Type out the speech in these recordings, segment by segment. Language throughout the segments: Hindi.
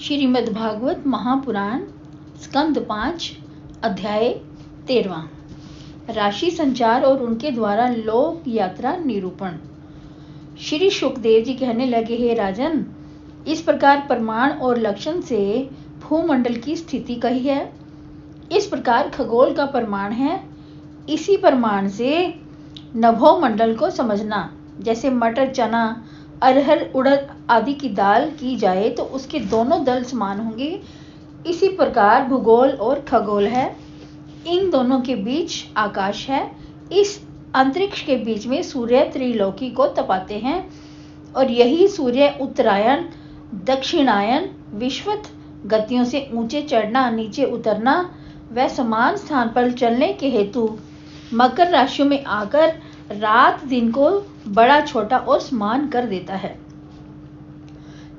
श्रीमद्भागवत महापुराण स्कंद 5 अध्याय 13 राशि संचार और उनके द्वारा लोक यात्रा निरूपण। श्री शुकदेव जी कहने लगे, हे राजन, इस प्रकार प्रमाण और लक्षण से भूमंडल की स्थिति कही है। इस प्रकार खगोल का प्रमाण है। इसी प्रमाण से नभोमंडल को समझना। जैसे मटर, चना, अरहर, उड़द आदि की दाल की जाए तो उसके दोनों दल समान होंगे, इसी प्रकार भूगोल और खगोल है। इन दोनों के बीच आकाश है। इस अंतरिक्ष के बीच में सूर्य त्रिलोकी को तपाते हैं और यही सूर्य उत्तरायण, दक्षिणायन, विश्वत गतियों से ऊंचे चढ़ना, नीचे उतरना व समान स्थान पर चलने के हेतु मकर राशियों में आकर रात दिन को बड़ा, छोटा और समान कर देता है।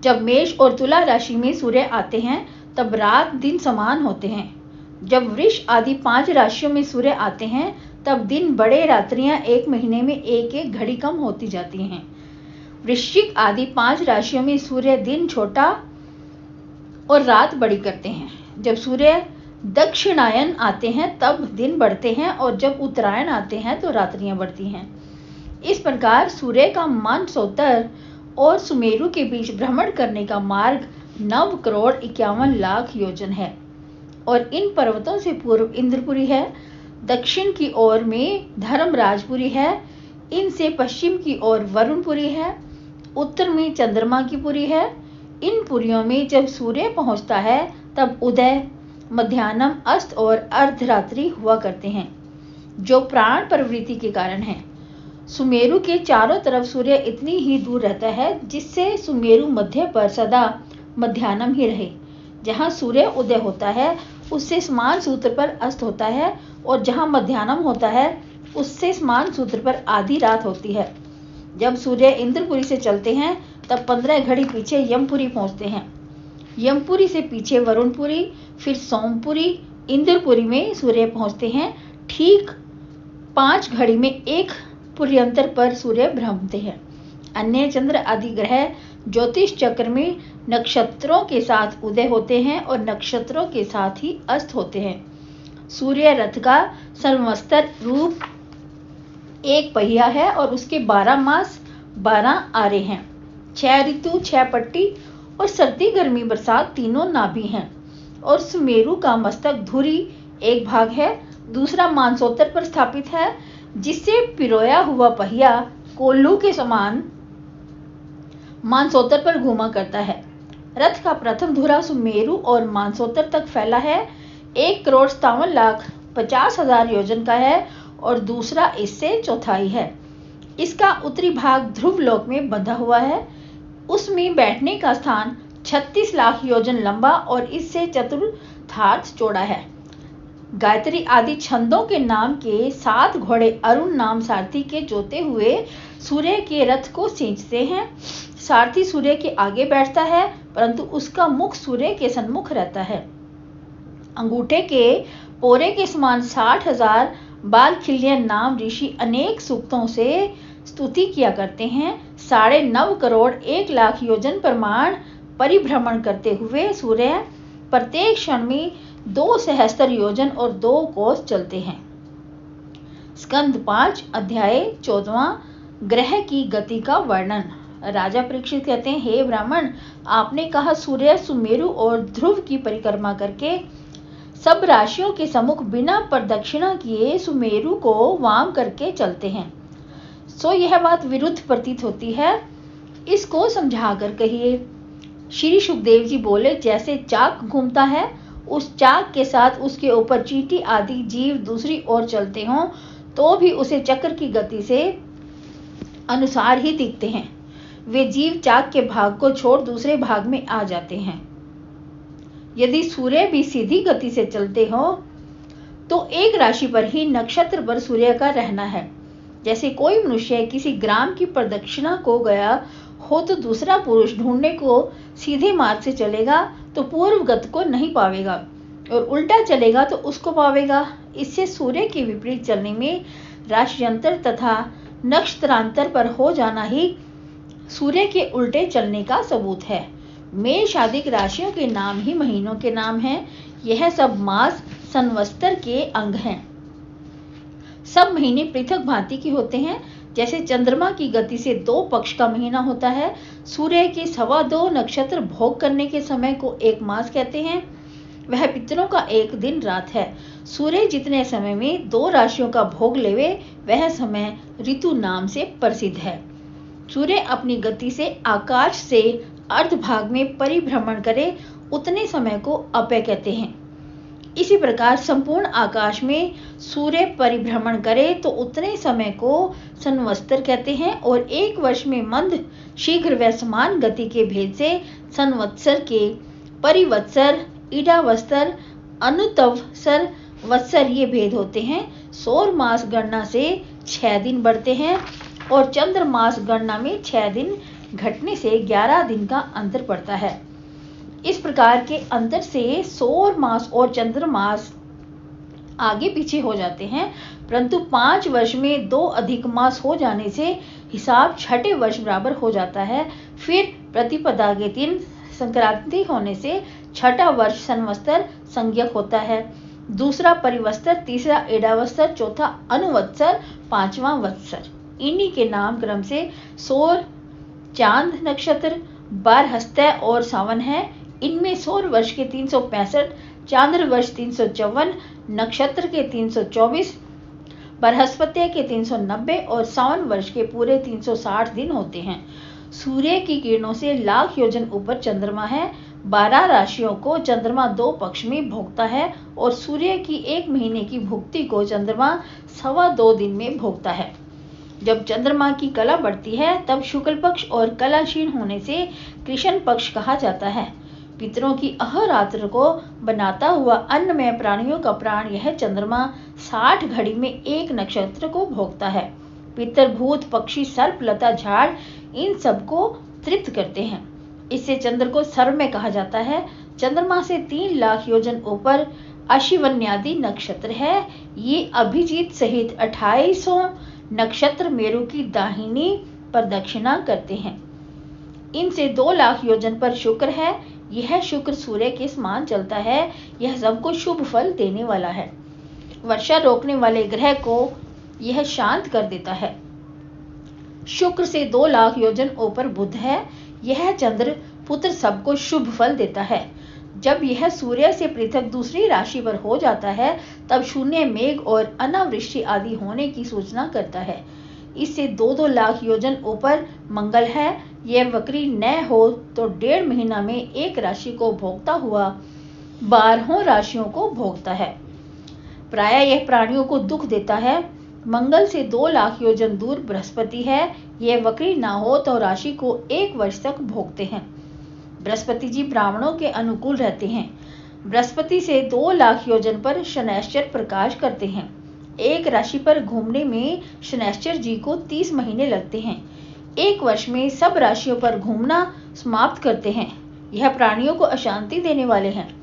जब मेष और तुला राशि में सूर्य आते हैं तब रात दिन समान होते हैं। जब वृष आदि 5 राशियों में सूर्य आते हैं तब दिन बड़े, रात्रियां 1 महीने में 1-1 घड़ी कम होती जाती हैं। वृश्चिक आदि 5 राशियों में सूर्य दिन छोटा और रात बड़ी करते हैं। जब सूर्य दक्षिणायन आते हैं तब दिन बढ़ते हैं और जब उत्तरायण आते हैं तो रात्रियां बढ़ती हैं। इस प्रकार सूर्य का मानसोत्तर और सुमेरु के बीच भ्रमण करने का मार्ग 9,51,00,000 योजन है और इन पर्वतों से पूर्व इंद्रपुरी है, दक्षिण की ओर में धर्मराजपुरी है, इनसे पश्चिम की ओर वरुणपुरी है, उत्तर में चंद्रमा की पुरी है। इन पुरियों में जब सूर्य पहुंचता है तब उदय, मध्याह्नम, अस्त और अर्धरात्रि हुआ करते हैं, जो प्राण प्रवृत्ति के कारण है। सुमेरु के चारों तरफ सूर्य इतनी ही दूर रहता है जिससे सुमेरु मध्य पर सदा मध्याह्नम ही रहे। जहाँ सूर्य उदय होता है उससे समान सूत्र पर अस्त होता है और जहाँ मध्याह्नम होता है उससे समान सूत्र पर आधी रात होती है। जब सूर्य इंद्रपुरी से चलते हैं तब 15 घड़ी पीछे यमपुरी पहुँचते हैं। यमपुरी से पीछे वरुणपुरी, फिर सोमपुरी, इंद्रपुरी में सूर्य पहुँचते हैं। ठीक 5 घड़ी में 1 पुर्यंतर पर सूर्य भ्रमते हैं। अन्य चंद्र आदि ग्रह ज्योतिष चक्र में नक्षत्रों के साथ उदय होते हैं और नक्षत्रों के साथ ही अस्त होते हैं। सूर्य रथ का संवत्सर रूप 1 पहिया है और उसके 12 मास 12 आरे हैं। 6 ऋतु, 6 पट्टी और सर्दी, गर्मी, बरसात तीनों नाभि हैं। और सुमेरु का मस्तक धुरी एक भाग है, दूसरा मानसोत्तर पर स्थापित है, जिससे पिरोया हुआ पहिया कोल्लू के समान मानसोत्तर पर घूमा करता है। रथ का प्रथम धुरा सुमेरु और मानसोत्तर तक फैला है, 1,57,50,000 योजन का है और दूसरा इससे चौथाई है। इसका उत्तरी भाग ध्रुव लोक में बंधा हुआ है। उसमें बैठने का स्थान 36 लाख योजन लंबा और इससे चतुर्थार्थ चौड़ा है। गायत्री आदि छंदों के नाम के 7 घोड़े अरुण नाम सारथी के जोते हुए सूर्य के रथ को खींचते हैं। सारथी सूर्य के आगे बैठता है परंतु उसका मुख सूर्य के सन्मुख रहता है। अंगूठे के पोरे के समान 60,000 बालखिल्य नाम ऋषि अनेक सूक्तों से स्तुति किया करते हैं। 9.5 करोड़ 1 लाख योजन प्रमाण परिभ्रमण करते हुए सूर्य प्रत्येक क्षण में 2 सहस्त्र योजन और 2 कोस चलते हैं। स्कंद 5 अध्याय 14 ग्रह की गति का वर्णन। राजा परीक्षित कहते हैं, हे ब्राह्मण, आपने कहा सूर्य सुमेरु और ध्रुव की परिक्रमा करके सब राशियों के सम्मुख बिना प्रदक्षिणा किए सुमेरु को वाम करके चलते हैं। सो यह बात विरुद्ध प्रतीत होती है, इसको समझा कर कहिए। श्री शुकदेव जी बोले, जैसे चाक घूमता है, उस चाक के साथ उसके ऊपर चींटी आदि जीव दूसरी ओर चलते हों तो भी उसे चक्र की गति से अनुसार ही दिखते हैं। वे जीव चाक के भाग को छोड़ दूसरे भाग में आ जाते हैं। यदि सूर्य भी सीधी गति से चलते हो तो एक राशि पर ही नक्षत्र पर सूर्य का रहना है। जैसे कोई मनुष्य किसी ग्राम की प्रदक्षिणा को गया हो तो दूसरा पुरुष ढूंढने को सीधे मार्ग से चलेगा तो पूर्वगत को नहीं पावेगा और उल्टा चलेगा तो उसको पावेगा। इससे सूर्य के विपरीत चलने में राशियंतर तथा नक्षत्रांतर पर हो जाना ही सूर्य के उल्टे चलने का सबूत है। मेष आदि राशियों के नाम ही महीनों के नाम हैं। यह सब मास संवत्सर के अंग हैं। सब महीने पृथक भांति के होते हैं। जैसे चंद्रमा की गति से 2 पक्ष का महीना होता है, सूर्य के 2.25 नक्षत्र भोग करने के समय को एक मास कहते हैं। वह पितरों का एक दिन रात है। सूर्य जितने समय में 2 राशियों का भोग लेवे, वह समय ऋतु नाम से प्रसिद्ध है। सूर्य अपनी गति से आकाश से अर्ध भाग में परिभ्रमण करे, उतने समय को अपय कहते हैं। इसी प्रकार संपूर्ण आकाश में सूर्य परिभ्रमण करे तो उतने समय को संवत्सर कहते हैं, और 1 वर्ष में मंद, शीघ्र व समान गति के भेद से संवत्सर के परिवत्सर, ईडावत्सर, अनुतवत्सर, वत्सर ये भेद होते हैं। सौर मास गणना से 6 दिन बढ़ते हैं और चंद्र मास गणना में 6 दिन घटने से 11 दिन का अंतर पड़ता है। इस प्रकार के अंतर से सौर मास और चंद्र मास आगे पीछे हो जाते हैं, परंतु 5 वर्ष में 2 अधिक मास हो जाने से हिसाब छठे वर्ष बराबर हो जाता है। फिर प्रतिपदा के दिन संक्रांति होने से छठा वर्ष संवत्सर संज्ञक होता है, दूसरा परिवत्सर, तीसरा ईडावत्सर, चौथा अनुवत्सर, 5वां वत्सर। इन्हीं के नाम क्रम से सौर, चांद नक्षत्र, बारहस्ते और सावन है। इनमें सौर वर्ष के 365, चांद्र वर्ष 354, नक्षत्र के 324, बृहस्पति के 390 और सावन वर्ष के पूरे 360 दिन होते हैं। सूर्य की किरणों से लाख योजन ऊपर चंद्रमा है। 12 राशियों को चंद्रमा 2 पक्ष में भोगता है और सूर्य की 1 महीने की भुक्ति को चंद्रमा 2.25 दिन में भोगता है। जब चंद्रमा की कला बढ़ती है तब शुक्ल पक्ष और कला क्षीण होने से कृष्ण पक्ष कहा जाता है। पितरों की अहरात्र को बनाता हुआ अन्नमय प्राणियों का प्राण यह चंद्रमा 60 घड़ी में 1 नक्षत्र को भोगता है। पितर, भूत, पक्षी, सर्प, लता, झाड़ इन सबको तृप्त करते हैं। इससे चंद्र को सर्व में कहा जाता है। चंद्रमा से 3 लाख योजन ऊपर अश्विन्यादि नक्षत्र है। ये अभिजीत सहित 2800 नक्षत्र मेरु की दाहिनी प्रदक्षिणा करते हैं। इनसे 2 लाख योजन पर शुक्र है। यह शुक्र सूर्य के समान चलता है। यह सबको शुभ फल देने वाला है। वर्षा रोकने वाले ग्रह को यह शांत कर देता है। शुक्र से 2 लाख योजन ऊपर बुध है। यह चंद्र पुत्र सबको शुभ फल देता है। जब यह सूर्य से पृथक दूसरी राशि पर हो जाता है तब शून्य, मेघ और अनावृष्टि आदि होने की सूचना करता है। इससे 2-2 लाख योजन ऊपर मंगल है। यह वक्री न हो तो 1.5 महीना में 1 राशि को भोगता हुआ 12 राशियों को भोगता है। प्रायः यह प्राणियों को दुख देता है। मंगल से 2 लाख योजन दूर बृहस्पति है। यह वक्री ना हो तो राशि को 1 वर्ष तक भोगते हैं। बृहस्पति जी ब्राह्मणों के अनुकूल रहते हैं। बृहस्पति से 2 लाख योजन पर शनैश्चर प्रकाश करते हैं। 1 राशि पर घूमने में शनैश्चर जी को 30 महीने लगते हैं। 1 वर्ष में सब राशियों पर घूमना समाप्त करते हैं। यह प्राणियों को अशांति देने वाले हैं।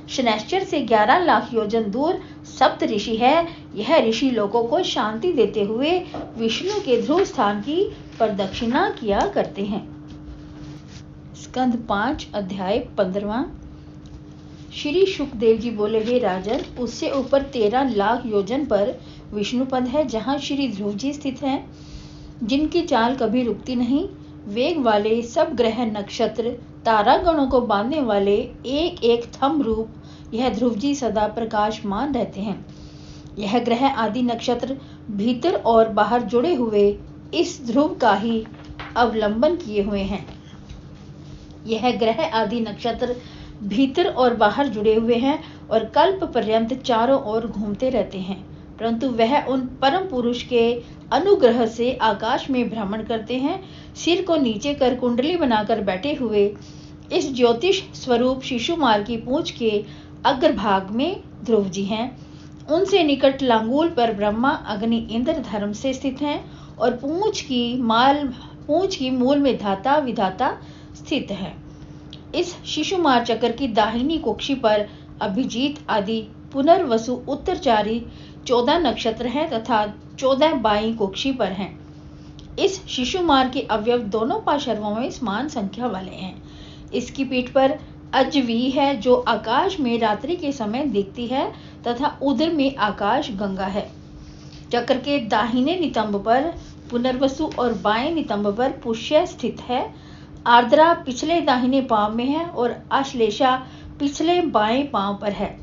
शनैश्चर से 11 लाख योजन दूर सप्त ऋषि है। यह ऋषि लोगों को शांति देते हुए विष्णु के ध्रुव स्थान की प्रदक्षिणा किया करते हैं। स्कंद 5 अध्याय 15वां। श्री शुकदेव जी बोले, हे राजन, उससे ऊपर 13 लाख योजन पर विष्णुपद है, जहाँ श्री ध्रुव जी स्थित हैं, जिनकी चाल कभी रुकती नहीं। वेग वाले सब ग्रह, नक्षत्र, तारागणों को बांधने वाले एक एक थंब रूप यह ध्रुव जी सदा प्रकाशमान रहते हैं। यह ग्रह आदि नक्षत्र भीतर और बाहर जुड़े हुए इस ध्रुव का ही अवलंबन किए हुए हैं। यह ग्रह आदि नक्षत्र भीतर और बाहर जुड़े हुए हैं और कल्प पर्यंत चारों ओर घूमते रहते हैं, परंतु वह उन परम पुरुष के अनुग्रह से आकाश में भ्रमण करते हैं। सिर को नीचे कर कुंडली बनाकर बैठे हुए इस ज्योतिष स्वरूप शिशुमार की पूंछ के अग्रभाग में ध्रुव जी हैं। उनसे निकट लांगूल पर ब्रह्मा, अग्नि, इंद्र धर्म से स्थित हैं और पूंछ की मूल में धाता विधाता स्थित है। इस शिशुमार चक्र की दाहिनी कुक्षी पर अभिजीत आदि पुनर्वसु उत्तरचारी 14 नक्षत्र हैं तथा 14 बाई कुक्षी पर हैं। इस शिशुमार के अवयव दोनों पार्श्वों में समान संख्या वाले हैं। इसकी पीठ पर अजवी है जो आकाश में रात्रि के समय दिखती है तथा उदर में आकाश गंगा है। चक्र के दाहिने नितंब पर पुनर्वसु और बाएं नितंब पर पुष्य स्थित है। आर्द्रा पिछले दाहिने पांव में है और आश्लेषा पिछले बाएं पांव पर है।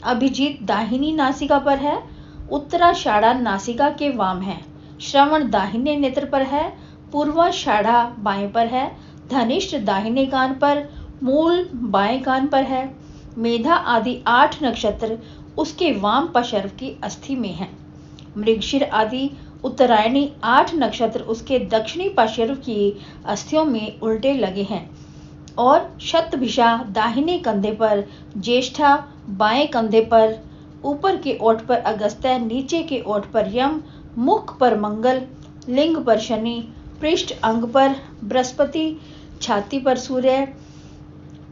अभिजीत दाहिनी नासिका पर है। उत्तराषाढ़ा नासिका के वाम है। श्रवण दाहिने नेत्र पर है। पूर्वाषाढ़ा बाएं पर है। धनिष्ठ दाहिने कान पर, मूल बाएं कान पर है। मेधा आदि 8 नक्षत्र उसके वाम पार्श्व की अस्थि में है। मृगशिर आदि उत्तरायणी 8 नक्षत्र उसके दक्षिणी पार्श्व की अस्थियों में उल्टे लगे हैं और शतभिषा दाहिने कंधे पर, ज्येष्ठा बाएं कंधे पर, ऊपर के ओठ पर अगस्त्य, नीचे के ओठ पर यम, मुख पर मंगल, लिंग पर शनि, पृष्ठ अंग पर बृहस्पति, छाती पर सूर्य,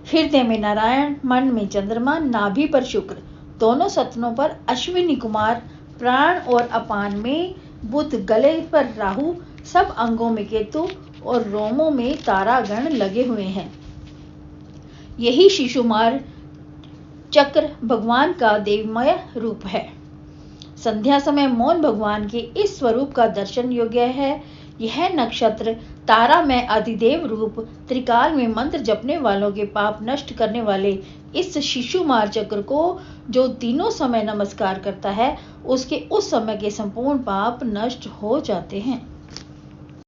हृदय में नारायण, मन में चंद्रमा, नाभि पर शुक्र, दोनों सतनों पर अश्विनी कुमार, प्राण और अपान में बुध, गले पर राहु, सब अंगों में केतु और रोमों में तारागण लगे हुए हैं। यही शिशुमार चक्र भगवान का देवमय रूप है। संध्या समय मौन भगवान के इस स्वरूप का दर्शन योग्य है। यह नक्षत्र तारा में अधिदेव रूप त्रिकाल में मंत्र जपने वालों के पाप नष्ट करने वाले इस शिशुमार चक्र को जो तीनों समय नमस्कार करता है उसके उस समय के संपूर्ण पाप नष्ट हो जाते हैं।